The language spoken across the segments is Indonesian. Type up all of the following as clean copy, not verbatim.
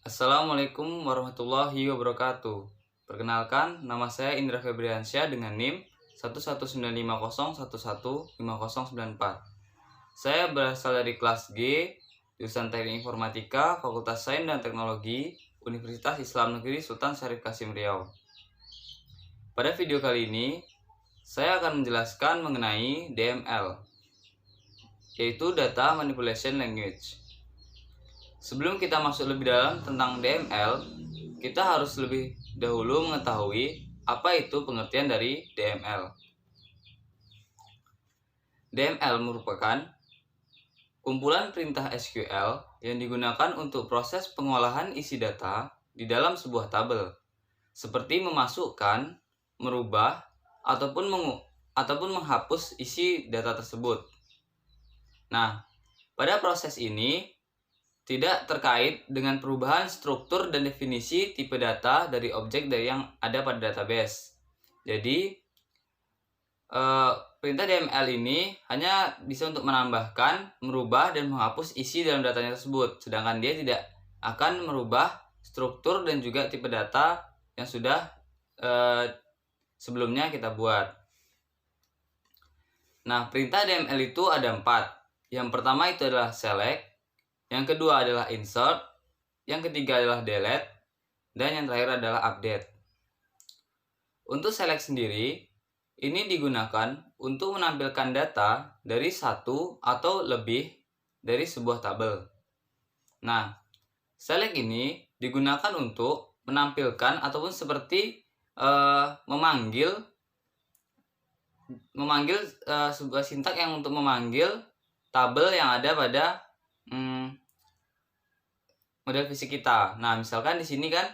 Assalamualaikum warahmatullahi wabarakatuh. Perkenalkan, nama saya Indra Febriansyah dengan NIM 11950115094. Saya berasal dari kelas G, jurusan Teknik Informatika, Fakultas Sains dan Teknologi, Universitas Islam Negeri Sultan Syarif Kasim Riau. Pada video kali ini, saya akan menjelaskan mengenai DML, yaitu Data Manipulation Language. Sebelum kita masuk lebih dalam tentang DML, kita harus lebih dahulu mengetahui apa itu pengertian dari DML. DML merupakan kumpulan perintah SQL yang digunakan untuk proses pengolahan isi data di dalam sebuah tabel, seperti memasukkan, merubah, ataupun menghapus isi data tersebut. Nah, pada proses ini tidak terkait dengan perubahan struktur dan definisi tipe data dari objek yang ada pada database. Jadi, perintah DML ini hanya bisa untuk menambahkan, merubah, dan menghapus isi dalam datanya tersebut. Sedangkan dia tidak akan merubah struktur dan juga tipe data yang sudah sebelumnya kita buat. Nah, perintah DML itu ada 4. Yang pertama itu adalah select, yang kedua adalah insert, yang ketiga adalah delete, dan yang terakhir adalah update. Untuk select sendiri, ini digunakan untuk menampilkan data dari satu atau lebih dari sebuah tabel. Nah, select ini digunakan untuk menampilkan ataupun seperti memanggil sebuah sintak yang untuk memanggil tabel yang ada pada model fisik kita. Nah, misalkan di sini kan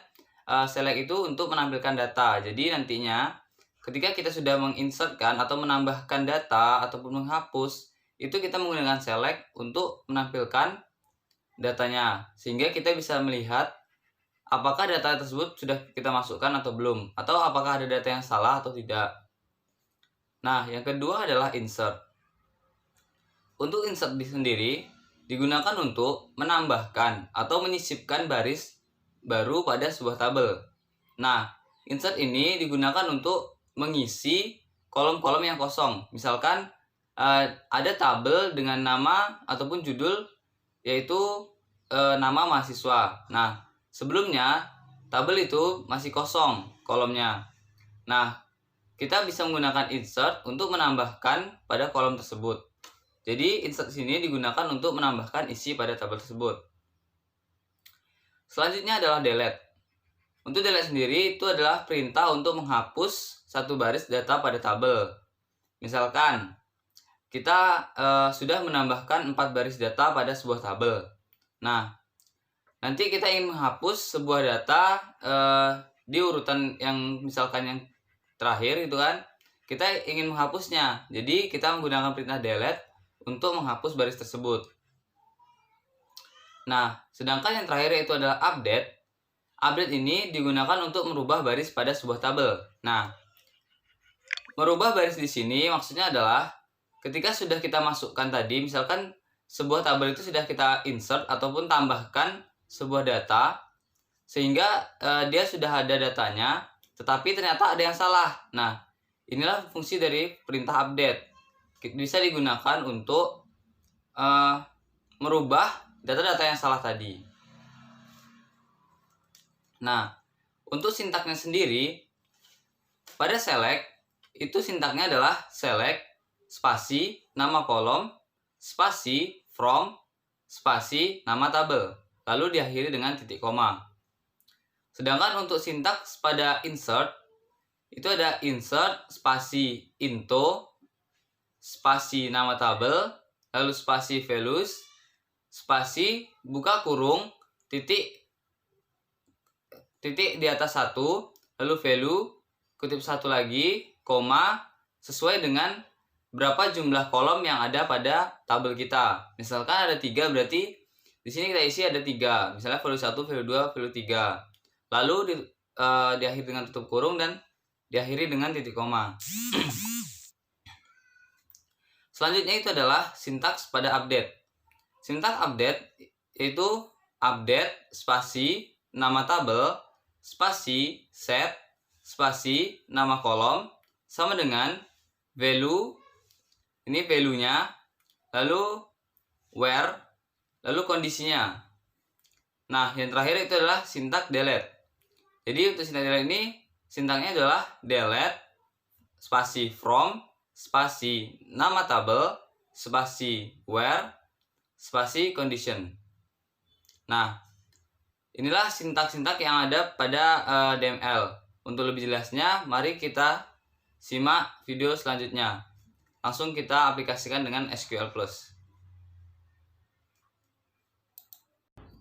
select itu untuk menampilkan data. Jadi nantinya ketika kita sudah menginsertkan atau menambahkan data ataupun menghapus, itu kita menggunakan select untuk menampilkan datanya, sehingga kita bisa melihat apakah data tersebut sudah kita masukkan atau belum, atau apakah ada data yang salah atau tidak. Nah, yang kedua adalah insert. Untuk insert sendiri digunakan untuk menambahkan atau menyisipkan baris baru pada sebuah tabel. Nah, insert ini digunakan untuk mengisi kolom-kolom yang kosong. Misalkan ada tabel dengan nama ataupun judul, yaitu nama mahasiswa. Nah, sebelumnya tabel itu masih kosong kolomnya. Nah, kita bisa menggunakan insert untuk menambahkan pada kolom tersebut. Jadi insert sini digunakan untuk menambahkan isi pada tabel tersebut. Selanjutnya adalah delete. Untuk delete sendiri itu adalah perintah untuk menghapus satu baris data pada tabel. Misalkan kita sudah menambahkan 4 baris data pada sebuah tabel. Nah, nanti kita ingin menghapus sebuah data di urutan yang misalkan yang terakhir itu kan, kita ingin menghapusnya. Jadi kita menggunakan perintah delete untuk menghapus baris tersebut. Nah, sedangkan yang terakhir yaitu adalah update. Update ini digunakan untuk merubah baris pada sebuah tabel. Nah, merubah baris di sini maksudnya adalah ketika sudah kita masukkan tadi, misalkan sebuah tabel itu sudah kita insert ataupun tambahkan sebuah data, sehingga dia sudah ada datanya, tetapi ternyata ada yang salah. Nah, inilah fungsi dari perintah update. Bisa digunakan untuk merubah data-data yang salah tadi. Nah, untuk sintaknya sendiri, pada select itu sintaknya adalah select spasi nama kolom spasi from spasi nama tabel, lalu diakhiri dengan titik koma. Sedangkan untuk sintaks pada insert itu ada insert spasi into spasi nama tabel, lalu spasi values, spasi buka kurung, titik di atas 1, lalu value, kutip 1 lagi, koma, sesuai dengan berapa jumlah kolom yang ada pada tabel kita. Misalkan ada 3, berarti di sini kita isi ada 3. Misalnya value 1, value 2, value 3. Lalu diakhiri dengan tutup kurung dan diakhiri dengan titik koma. Selanjutnya itu adalah sintaks pada update. Sintaks update yaitu update spasi nama tabel, spasi set, spasi nama kolom, sama dengan value, ini value-nya, lalu where, lalu kondisinya. Nah, yang terakhir itu adalah sintak delete. Jadi untuk sintak delete ini, sintaknya adalah delete, spasi from, spasi nama tabel, spasi where, spasi condition. Nah, inilah sintak-sintak yang ada pada DML. Untuk lebih jelasnya, mari kita simak video selanjutnya. Langsung kita aplikasikan dengan SQL+.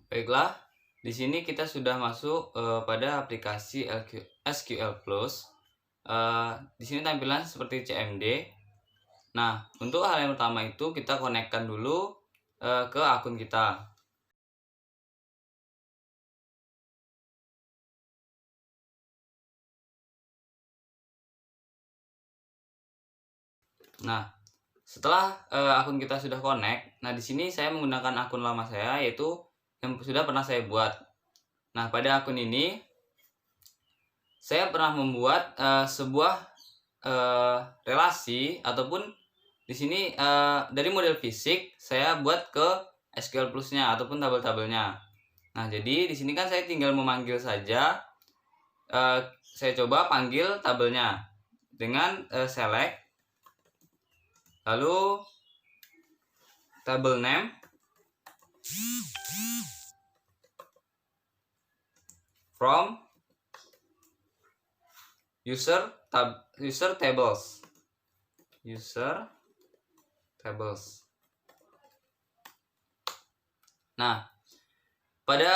Baiklah, di sini kita sudah masuk pada aplikasi SQL+. Di sini tampilan seperti CMD. Nah, untuk hal yang pertama itu kita konekkan dulu ke akun kita. Nah, setelah akun kita sudah connect, nah di sini saya menggunakan akun lama saya, yaitu yang sudah pernah saya buat. Nah, pada akun ini saya pernah membuat sebuah relasi, ataupun di sini dari model fisik saya buat ke SQL Plus-nya ataupun tabel-tabelnya. Nah, jadi di sini kan saya tinggal memanggil saja. Saya coba panggil tabelnya dengan select, lalu table name, from user tables. Nah, pada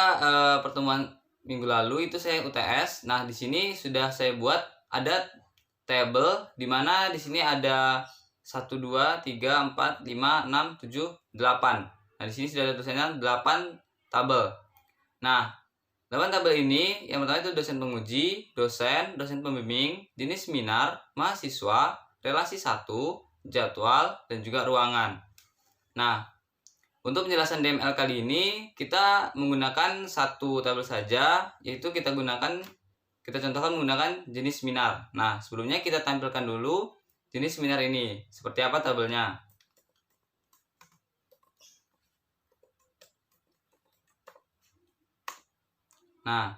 pertemuan minggu lalu itu saya UTS. Nah, di sini sudah saya buat ada table di mana di sini ada 1 2 3 4 5 6 7 8. Nah, di sini sudah ada tulisannya 8 tabel. Nah, 8 tabel ini yang pertama itu dosen penguji, dosen pembimbing, jenis seminar, mahasiswa, relasi 1, jadwal, dan juga ruangan. Nah, untuk penjelasan DML kali ini kita menggunakan satu tabel saja, yaitu kita contohkan menggunakan jenis seminar. Nah, sebelumnya kita tampilkan dulu jenis seminar ini seperti apa tabelnya. Nah,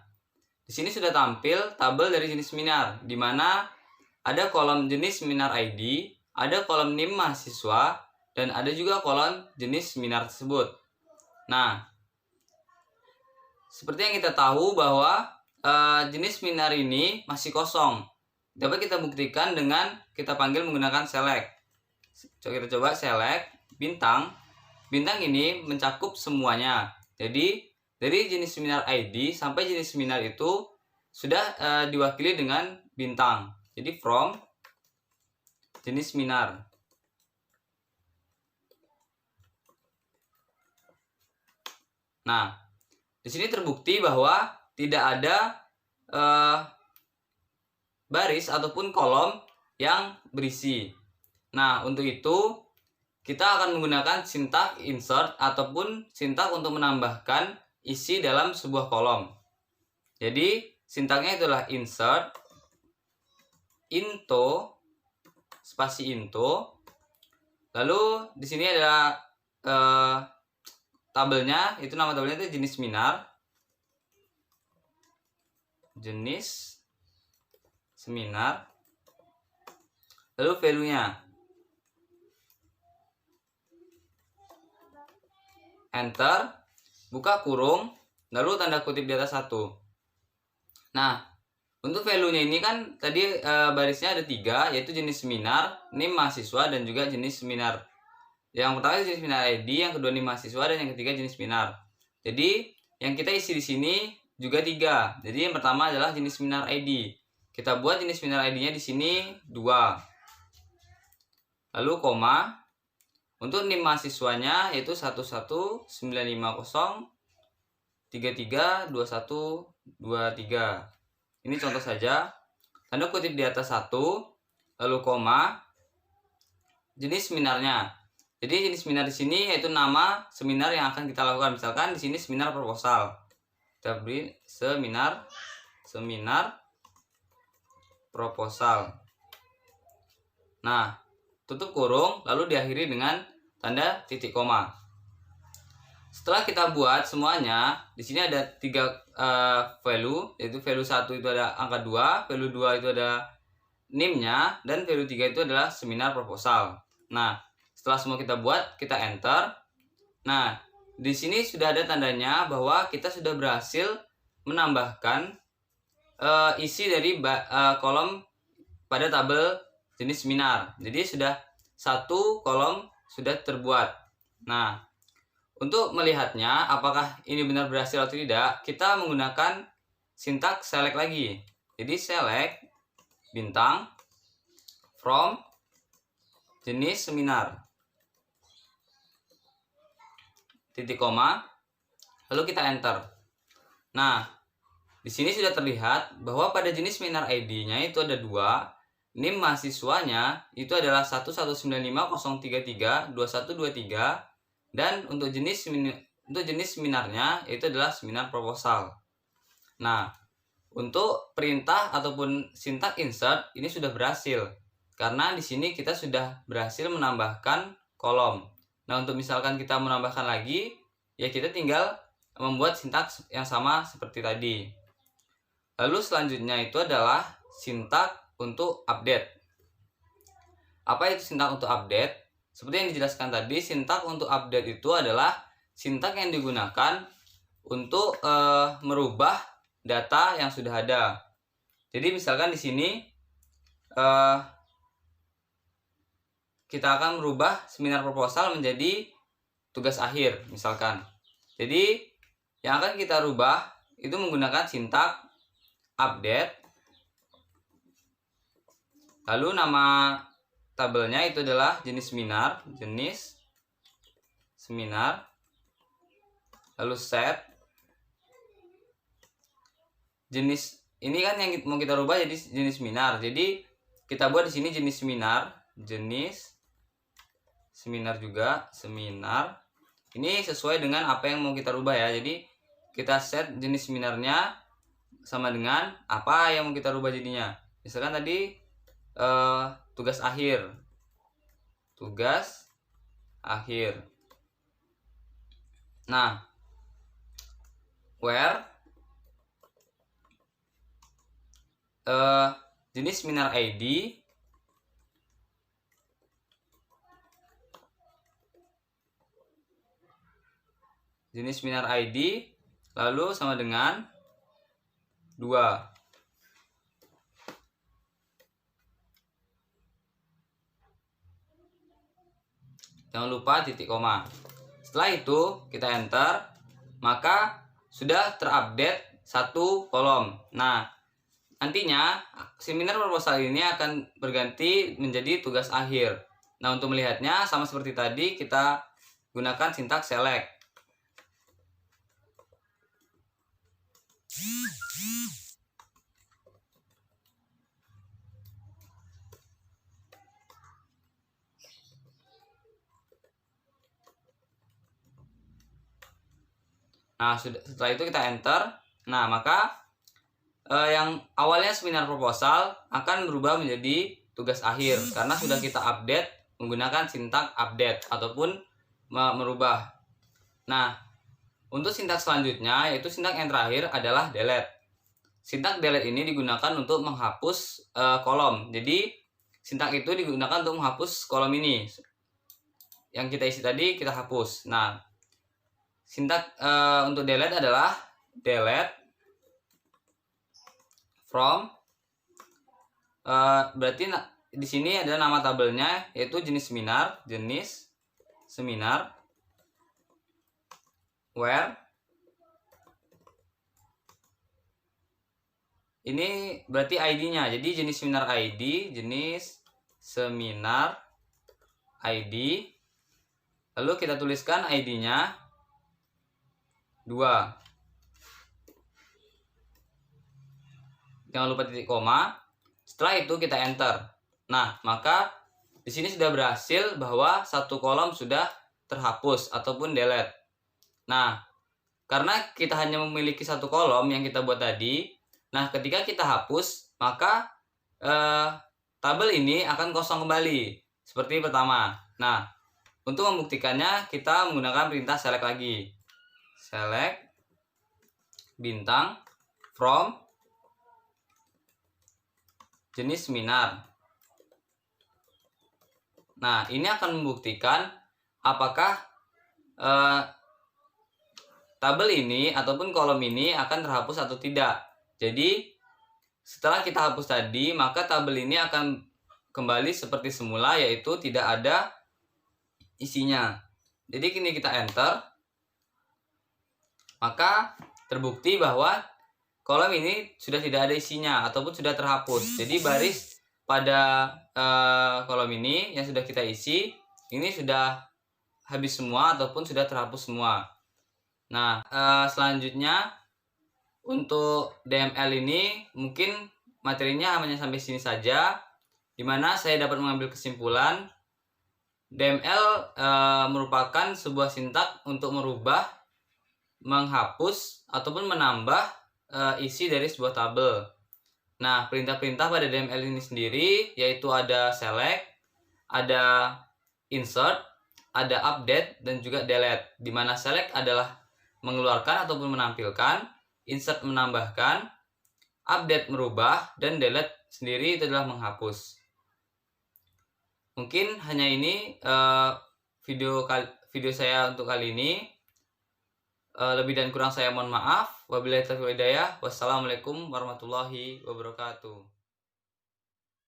di sini sudah tampil tabel dari jenis seminar, di mana ada kolom jenis seminar ID, ada kolom NIM mahasiswa, dan ada juga kolom jenis seminar tersebut. Nah, seperti yang kita tahu bahwa jenis seminar ini masih kosong. Dapat kita buktikan dengan kita panggil menggunakan select. Kita coba select bintang. Bintang ini mencakup semuanya. Jadi dari jenis seminar ID sampai jenis seminar itu sudah diwakili dengan bintang. Jadi from jenis seminar. Nah, di sini terbukti bahwa tidak ada baris ataupun kolom yang berisi. Nah, untuk itu kita akan menggunakan sintak insert ataupun sintak untuk menambahkan isi dalam sebuah kolom. Jadi sintaknya itulah insert into spasi into. Lalu di sini ada tabelnya, itu nama tabelnya itu jenis seminar. Jenis seminar. Lalu value-nya. Enter, buka kurung, lalu tanda kutip di atas 1. Nah, untuk value-nya ini kan tadi barisnya ada 3, yaitu jenis seminar, NIM mahasiswa, dan juga jenis seminar. Yang pertama jenis seminar ID, yang kedua NIM mahasiswa, dan yang ketiga jenis seminar. Jadi yang kita isi di sini juga 3. Jadi yang pertama adalah jenis seminar ID. Kita buat jenis seminar ID-nya di sini 2. Lalu koma. Untuk NIM mahasiswanya yaitu 11950332123. Ini contoh saja. Tanda kutip di atas 1, lalu koma, jenis seminarnya. Jadi jenis seminar di sini yaitu nama seminar yang akan kita lakukan. Misalkan di sini seminar proposal. kita beri seminar proposal. Nah, tutup kurung lalu diakhiri dengan tanda titik koma. Setelah kita buat semuanya, di sini ada 3 value, yaitu value 1 itu ada angka 2, value 2 itu ada NIM-nya, dan value 3 itu adalah seminar proposal. Nah, setelah semua kita buat, kita enter. Nah, di sini sudah ada tandanya bahwa kita sudah berhasil menambahkan isi dari kolom pada tabel jenis seminar. Jadi sudah 1 kolom sudah terbuat. Nah, untuk melihatnya apakah ini benar berhasil atau tidak, kita menggunakan sintaks select lagi. Jadi select bintang from jenis seminar, titik koma, lalu kita enter. Nah, di sini sudah terlihat bahwa pada jenis seminar ID-nya itu ada 2, NIM mahasiswanya itu adalah 11950332123, dan untuk jenis seminarnya itu adalah seminar proposal. Nah, untuk perintah ataupun sintaks insert ini sudah berhasil karena di sini kita sudah berhasil menambahkan kolom. Nah, untuk misalkan kita menambahkan lagi, ya kita tinggal membuat sintaks yang sama seperti tadi. Lalu selanjutnya itu adalah sintaks untuk update. Apa itu sintaks untuk update? Seperti yang dijelaskan tadi, sintaks untuk update itu adalah sintaks yang digunakan untuk merubah data yang sudah ada. Jadi misalkan di sini kita akan merubah seminar proposal menjadi tugas akhir misalkan. Jadi yang akan kita rubah itu menggunakan sintaks update, lalu nama tabelnya itu adalah jenis seminar, lalu set jenis. Ini kan yang mau kita rubah jadi jenis seminar. Jadi kita buat di sini jenis seminar juga seminar. Ini sesuai dengan apa yang mau kita rubah ya. Jadi kita set jenis seminarnya sama dengan apa yang mau kita rubah jadinya. Misalkan tadi tugas akhir. Nah, where jenis seminar ID lalu sama dengan 2. Jangan lupa titik koma. Setelah itu kita enter, maka sudah terupdate 1 kolom. Nah, nantinya seminar proposal ini akan berganti menjadi tugas akhir. Nah, untuk melihatnya sama seperti tadi, kita gunakan sintaks select. Nah, setelah itu kita enter. Nah, maka yang awalnya seminar proposal akan berubah menjadi tugas akhir karena sudah kita update menggunakan sintaks update ataupun merubah. Nah, untuk sintaks selanjutnya yaitu sintaks yang terakhir adalah delete. Sintaks delete ini digunakan untuk menghapus kolom. Jadi sintaks itu digunakan untuk menghapus kolom ini. Yang kita isi tadi kita hapus. Nah, sintaks untuk delete adalah delete from, berarti di sini ada nama tabelnya yaitu jenis seminar, where ini berarti ID-nya. Jadi jenis seminar ID, lalu kita tuliskan ID-nya 2. Jangan lupa titik koma. Setelah itu kita enter. Nah, maka di sini sudah berhasil bahwa 1 kolom sudah terhapus ataupun delete. Nah, karena kita hanya memiliki satu kolom yang kita buat tadi. Nah, ketika kita hapus, maka tabel ini akan kosong kembali seperti pertama. Nah, untuk membuktikannya kita menggunakan perintah select lagi. Select bintang from jenis seminar. Nah, ini akan membuktikan apakah tabel ini ataupun kolom ini akan terhapus atau tidak. Jadi setelah kita hapus tadi, maka tabel ini akan kembali seperti semula, yaitu tidak ada isinya. Jadi kini kita enter, maka terbukti bahwa kolom ini sudah tidak ada isinya ataupun sudah terhapus. Jadi baris pada kolom ini yang sudah kita isi ini sudah habis semua ataupun sudah terhapus semua. Nah, selanjutnya untuk DML ini mungkin materinya hanya sampai sini saja, dimana saya dapat mengambil kesimpulan DML merupakan sebuah sintak untuk merubah, menghapus, ataupun menambah isi dari sebuah tabel. Nah, perintah-perintah pada DML ini sendiri yaitu ada select, ada insert, ada update, dan juga delete. Dimana select adalah mengeluarkan ataupun menampilkan, insert menambahkan, update merubah, dan delete sendiri itu adalah menghapus. Mungkin hanya ini video saya untuk kali ini. Lebih dan kurang saya mohon maaf. Wabillahi taufiq wal hidayah. Wassalamualaikum warahmatullahi wabarakatuh.